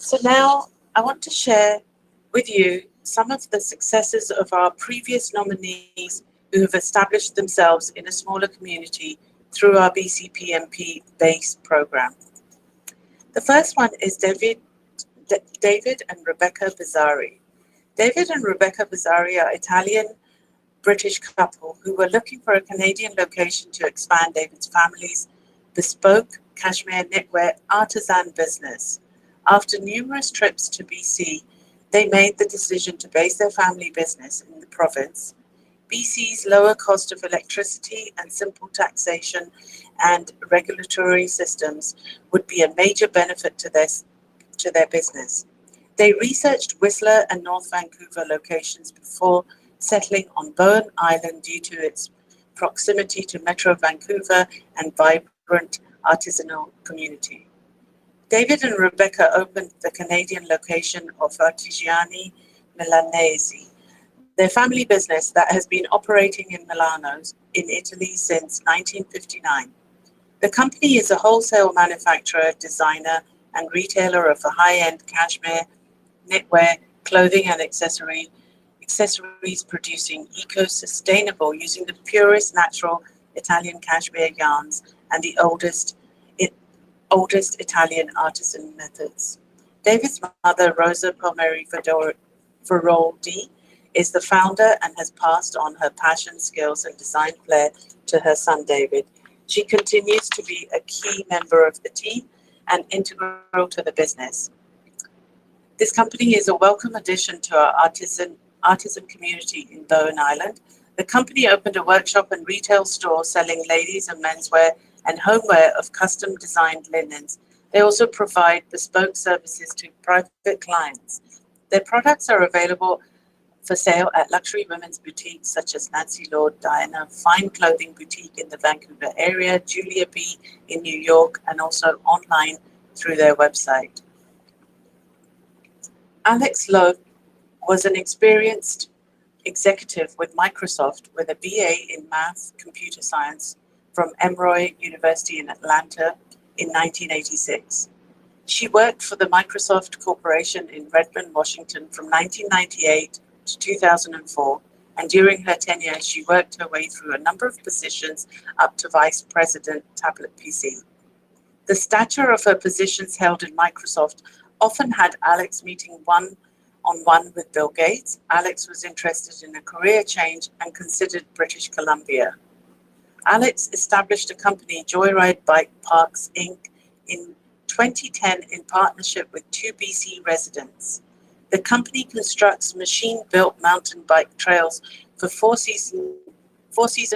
So now I want to share with you some of the successes of our previous nominees who have established themselves in a smaller community through our BCPMP base program. The first one is David and Rebecca Bizzari. David and Rebecca Bizzari are Italian-British couple who were looking for a Canadian location to expand David's family's bespoke cashmere knitwear artisan business. After numerous trips to BC, they made the decision to base their family business in the province. BC's lower cost of electricity and simple taxation and regulatory systems would be a major benefit to their business. They researched Whistler and North Vancouver locations before settling on Bowen Island due to its proximity to Metro Vancouver and vibrant artisanal community. David and Rebecca opened the Canadian location of Artigiani Milanesi, their family business that has been operating in Milano, in Italy since 1959. The company is a wholesale manufacturer, designer, and retailer of a high-end cashmere, knitwear, clothing, and accessories producing eco-sustainable using the purest natural Italian cashmere yarns and the oldest Italian artisan methods. David's mother, Rosa Palmieri Feroldi, is the founder and has passed on her passion, skills, and design flair to her son, David. She continues to be a key member of the team and integral to the business. This company is a welcome addition to our artisan community in Bowen Island. The company opened a workshop and retail store selling ladies' and menswear and homeware of custom designed linens. They also provide bespoke services to private clients. Their products are available for sale at luxury women's boutiques such as Nancy Lord, Diana, Fine Clothing Boutique in the Vancouver area, Julia B in New York, and also online through their website. Alex Loeb was an experienced executive with Microsoft with a BA in Math Computer Science from Emory University in Atlanta in 1986. She worked for the Microsoft Corporation in Redmond, Washington from 1998 to 2004, and during her tenure, she worked her way through a number of positions up to Vice President Tablet PC. The stature of her positions held in Microsoft often had Alex meeting one-on-one with Bill Gates. Alex was interested in a career change and considered British Columbia. Alex established a company, Joyride Bike Parks, Inc., in 2010 in partnership with two BC residents. The company constructs machine-built mountain bike trails for four-season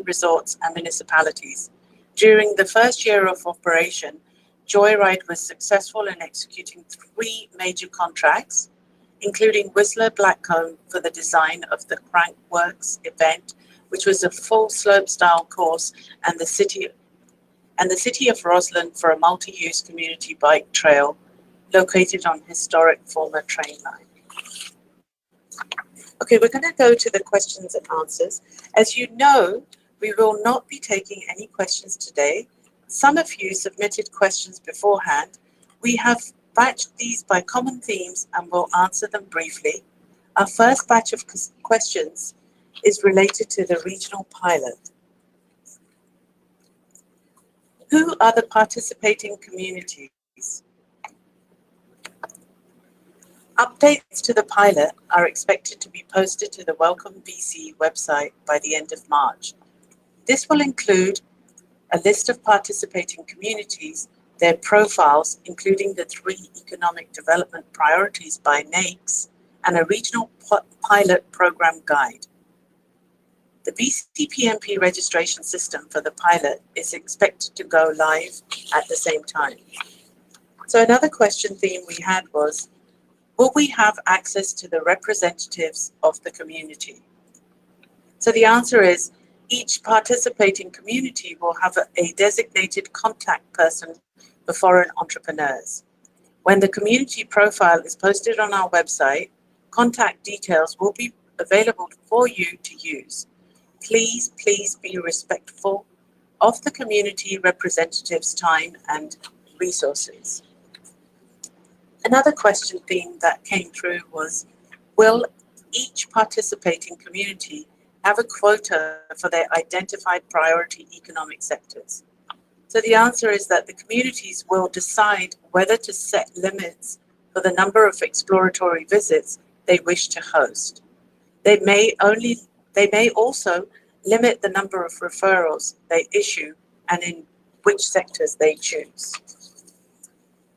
resorts and municipalities. During the first year of operation, Joyride was successful in executing 3 major contracts, including Whistler Blackcomb for the design of the Crankworks event, which was a full slope-style course, and the city of Roslyn for a multi-use community bike trail located on historic former train line. Okay, we're going to go to the questions and answers. As you know, we will not be taking any questions today. Some of you submitted questions beforehand. We have batched these by common themes and will answer them briefly. Our first batch of questions is related to the regional pilot. Who are the participating communities? Updates to the pilot are expected to be posted to the Welcome BC website by the end of March. This will include a list of participating communities, their profiles, including the 3 economic development priorities by NAICS, and a regional pilot program guide. The BCPMP registration system for the pilot is expected to go live at the same time. So another question theme we had was, will we have access to the representatives of the community? So the answer is, each participating community will have a designated contact person for foreign entrepreneurs. When the community profile is posted on our website, contact details will be available for you to use. Please be respectful of the community representatives' time and resources. Another question theme that came through was, will each participating community have a quota for their identified priority economic sectors? So the answer is that the communities will decide whether to set limits for the number of exploratory visits they wish to host. They may also limit the number of referrals they issue and in which sectors they choose.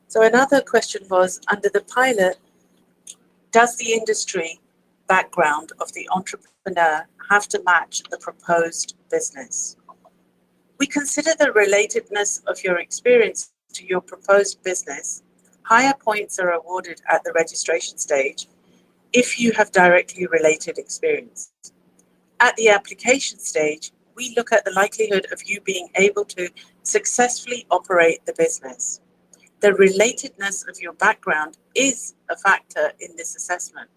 So another question was, under the pilot, does the industry background of the entrepreneur have to match the proposed business? We consider the relatedness of your experience to your proposed business. Higher points are awarded at the registration stage if you have directly related experience. At the application stage, we look at the likelihood of you being able to successfully operate the business. The relatedness of your background is a factor in this assessment.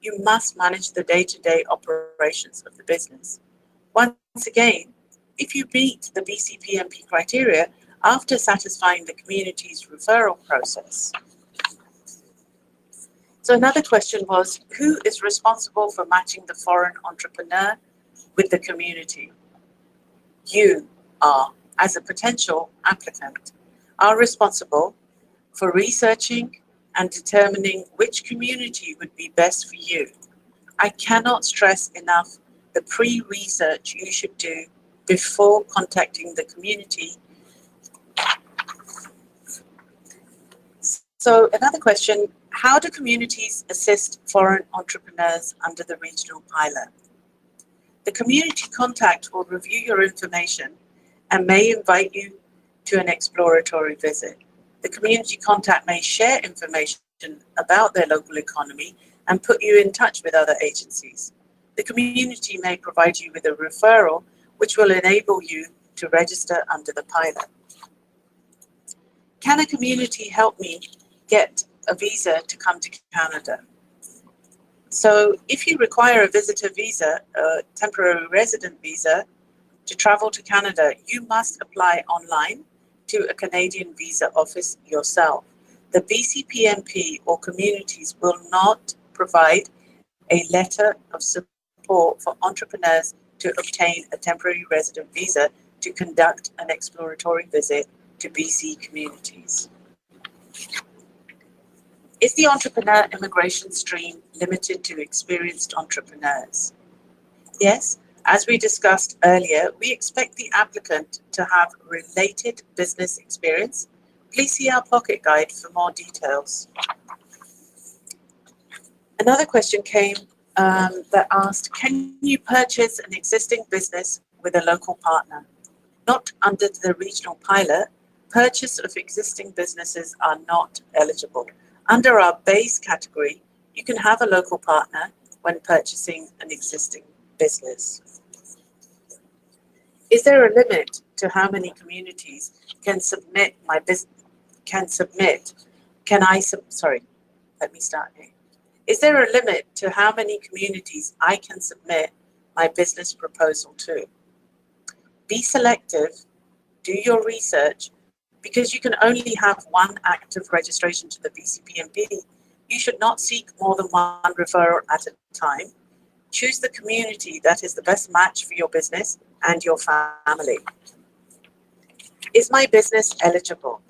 You must manage the day-to-day operations of the business. Once again, if you meet the BCPMP criteria after satisfying the community's referral process. So another question was, who is responsible for matching the foreign entrepreneur with the community? You are, as a potential applicant, are responsible for researching and determining which community would be best for you. I cannot stress enough the pre-research you should do before contacting the community. So another question, how do communities assist foreign entrepreneurs under the regional pilot? The community contact will review your information and may invite you to an exploratory visit. The community contact may share information about their local economy and put you in touch with other agencies. The community may provide you with a referral which will enable you to register under the pilot. Can a community help me get a visa to come to Canada? So if you require a visitor visa, a temporary resident visa, to travel to Canada, you must apply online to a Canadian visa office yourself. The BCPMP or communities will not provide a letter of support for entrepreneurs to obtain a temporary resident visa to conduct an exploratory visit to BC communities. Is the entrepreneur immigration stream limited to experienced entrepreneurs? Yes, as we discussed earlier, we expect the applicant to have related business experience. Please see our pocket guide for more details. Another question came that asked, can you purchase an existing business with a local partner? Not under the regional pilot, purchase of existing businesses are not eligible. Under our base category, you can have a local partner when purchasing an existing business. Is there a limit to how many communities can submit my business? Is there a limit to how many communities I can submit my business proposal to? Be selective, do your research, because you can only have one active registration to the BCPMP. You should not seek more than one referral at a time. Choose the community that is the best match for your business and your family. Is my business eligible?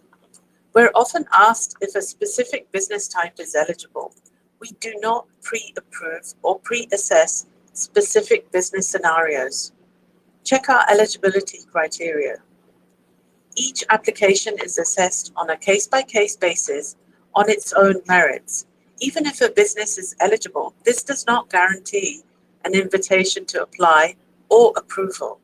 We're often asked if a specific business type is eligible. We do not pre-approve or pre-assess specific business scenarios. Check our eligibility criteria. Each application is assessed on a case-by-case basis on its own merits. Even if a business is eligible, this does not guarantee an invitation to apply or approval.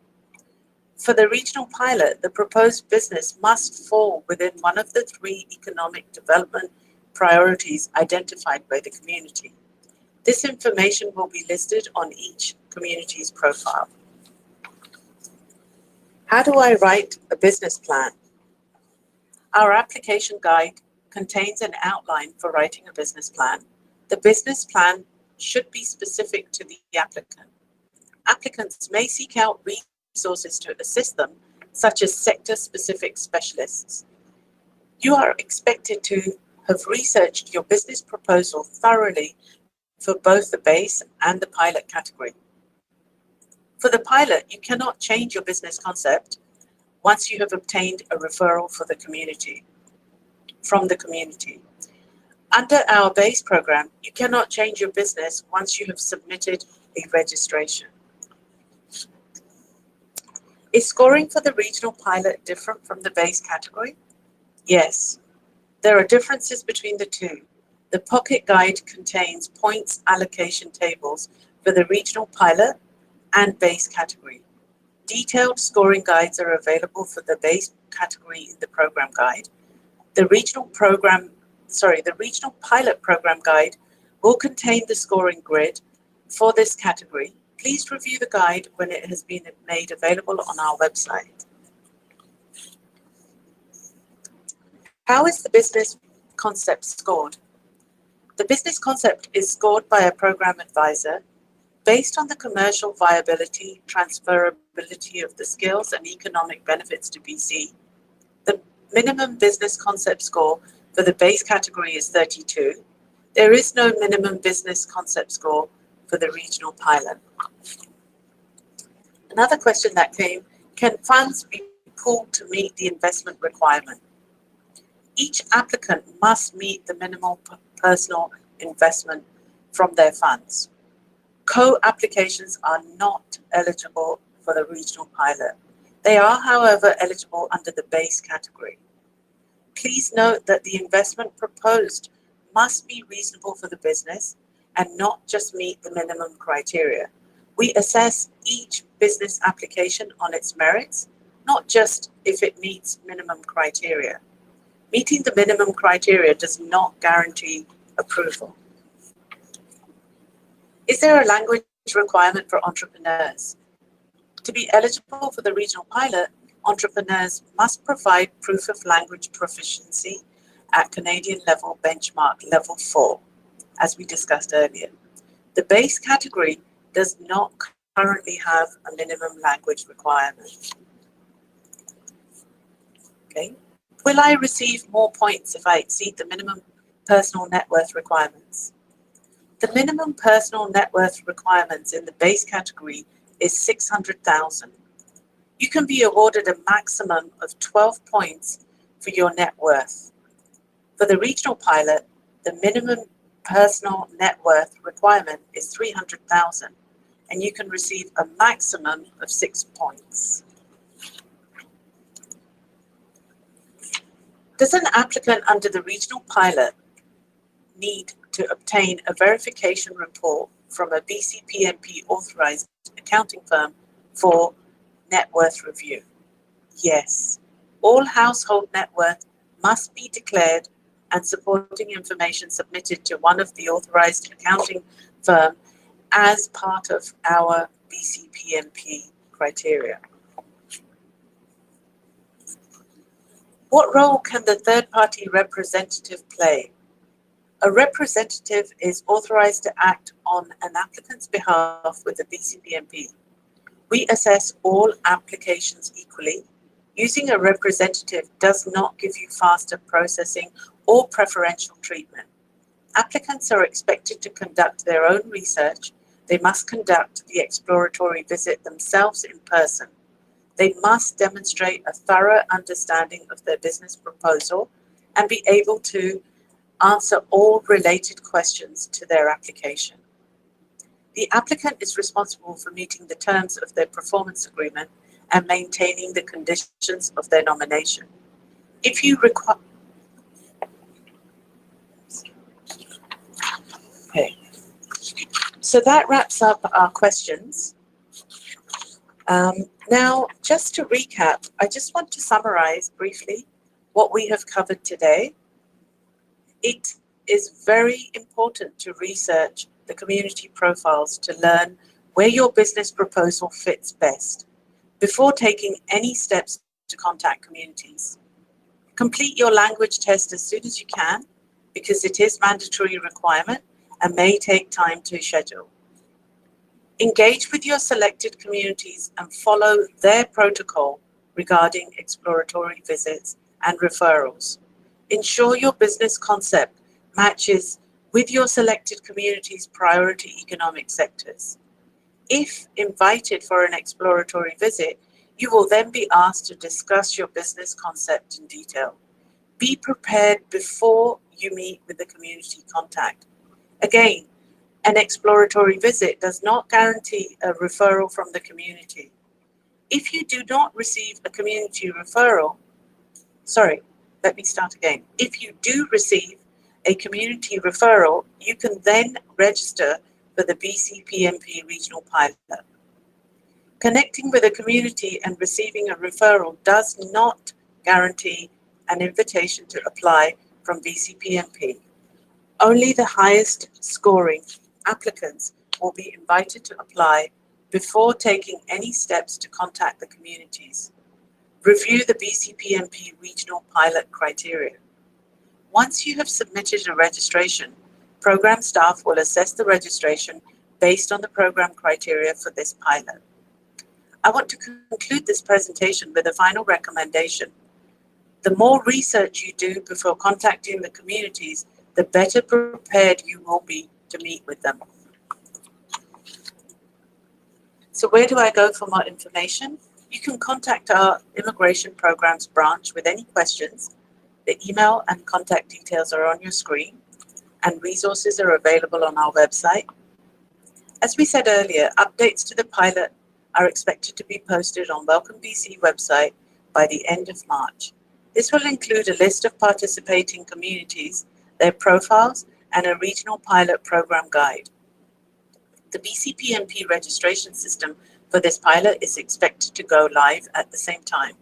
For the regional pilot, the proposed business must fall within one of the 3 economic development priorities identified by the community. This information will be listed on each community's profile. How do I write a business plan? Our application guide contains an outline for writing a business plan. The business plan should be specific to the applicant. Applicants may seek out resources to assist them, such as sector-specific specialists. You are expected to have researched your business proposal thoroughly for both the base and the pilot category. For the pilot, you cannot change your business concept once you have obtained a referral from the community. Under our base program, you cannot change your business once you have submitted a registration. Is scoring for the regional pilot different from the base category? Yes. There are differences between the two. The Pocket Guide contains points allocation tables for the regional pilot and base category. Detailed scoring guides are available for the base category in the program guide. The regional pilot program guide will contain the scoring grid for this category. Please review the guide when it has been made available on our website. How is the business concept scored? The business concept is scored by a program advisor based on the commercial viability, transferability of the skills and economic benefits to BC. The minimum business concept score for the base category is 32. There is no minimum business concept score for the regional pilot. Another question that came, can funds be pooled to meet the investment requirement? Each applicant must meet the minimal personal investment from their funds. Co-applications are not eligible for the regional pilot. They are, however, eligible under the base category. Please note that the investment proposed must be reasonable for the business and not just meet the minimum criteria. We assess each business application on its merits, not just if it meets minimum criteria. Meeting the minimum criteria does not guarantee approval. Is there a language requirement for entrepreneurs? To be eligible for the regional pilot, entrepreneurs must provide proof of language proficiency at Canadian level benchmark level 4, as we discussed earlier. The base category does not currently have a minimum language requirement. Okay. Will I receive more points if I exceed the minimum personal net worth requirements? The minimum personal net worth requirements in the base category is 600,000. You can be awarded a maximum of 12 points for your net worth. For the regional pilot, the minimum personal net worth requirement is 300,000, and you can receive a maximum of 6 points. Does an applicant under the regional pilot need to obtain a verification report from a BCPMP authorized accounting firm for net worth review? Yes. All household net worth must be declared and supporting information submitted to one of the authorized accounting firm as part of our BCPMP criteria. What role can the third-party representative play? A representative is authorized to act on an applicant's behalf with the BCPMP. We assess all applications equally. Using a representative does not give you faster processing or preferential treatment. Applicants are expected to conduct their own research. They must conduct the exploratory visit themselves in person. They must demonstrate a thorough understanding of their business proposal and be able to answer all related questions to their application. The applicant is responsible for meeting the terms of their performance agreement and maintaining the conditions of their nomination. If you require... Okay. So that wraps up our questions. Now, just to recap, I just want to summarize briefly what we have covered today. It is very important to research the community profiles to learn where your business proposal fits best before taking any steps to contact communities. Complete your language test as soon as you can because it is mandatory requirement and may take time to schedule. Engage with your selected communities and follow their protocol regarding exploratory visits and referrals. Ensure your business concept matches with your selected community's priority economic sectors. If invited for an exploratory visit, you will then be asked to discuss your business concept in detail. Be prepared before you meet with the community contact. Again, an exploratory visit does not guarantee a referral from the community. If you do not receive a community referral, If you do receive a community referral, you can then register for the BCPMP regional pilot. Connecting with a community and receiving a referral does not guarantee an invitation to apply from BCPMP. Only the highest scoring applicants will be invited to apply before taking any steps to contact the communities. Review the BCPMP regional pilot criteria. Once you have submitted a registration, program staff will assess the registration based on the program criteria for this pilot. I want to conclude this presentation with a final recommendation. The more research you do before contacting the communities, the better prepared you will be to meet with them. So where do I go for more information? You can contact our Immigration Programs branch with any questions. The email and contact details are on your screen, and resources are available on our website. As we said earlier, updates to the pilot are expected to be posted on Welcome BC website by the end of March. This will include a list of participating communities, their profiles, and a regional pilot program guide. The BCPMP registration system for this pilot is expected to go live at the same time.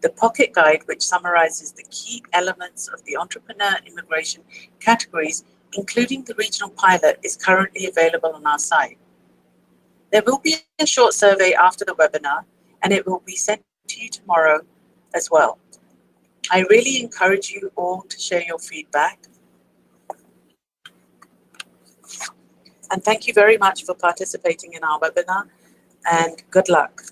The Pocket Guide, which summarizes the key elements of the entrepreneur immigration categories, including the regional pilot, is currently available on our site. There will be a short survey after the webinar, and it will be sent to you tomorrow as well. I really encourage you all to share your feedback. And thank you very much for participating in our webinar, and good luck.